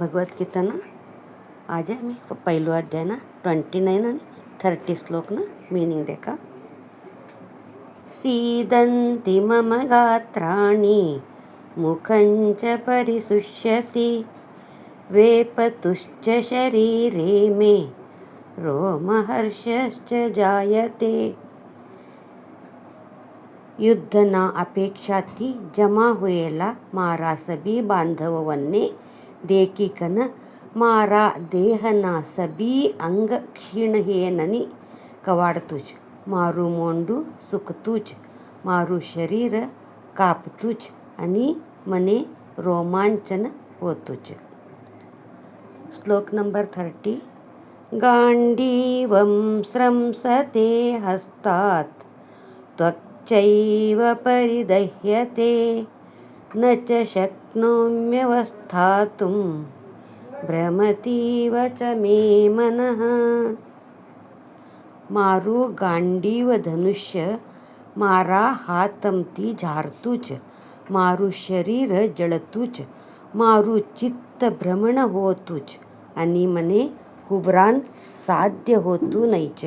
ಭಗವದ್ಗೀತಾನ આજે અમે પહેલો અધ્યાયના 29 અને 30 શ્લોકના મીનિંગ દેખા. सीदन्ति मम गात्राणि मुखञ्च परिशुष्यति वेपतुश्च शरीरे मे रोमहर्षश्च जायते. યુદ્ધના અપેક્ષાથી જમા હોયેલા મારા સભી બાંધવોને દેખીકન મારા દેહના સભી અંગ ક્ષીણહેનની કવાડતું જ, મારું મોંઢું સૂકતું જ, મારું શરીર કાપતું જ અને મને રોમાંચન હોતું જ. શ્લોક નંબર 30. ગાંડીવં સ્રંસતે હસ્તાત ત્વચૈવ પરિદહ્યતે ન ચ શક્નોમ્યવસ્થાતું ભ્રમતીવ ચ મે મનઃ. મારું ગાંડીવ ધનુષ્ય મારા હાથમથી ઝારતું જ, મારું શરીર જળતું જ, મારું ચિત્ત ભ્રમણ હોતું જ અને મને હુબરાન સાધ્ય હોતું નહીં જ.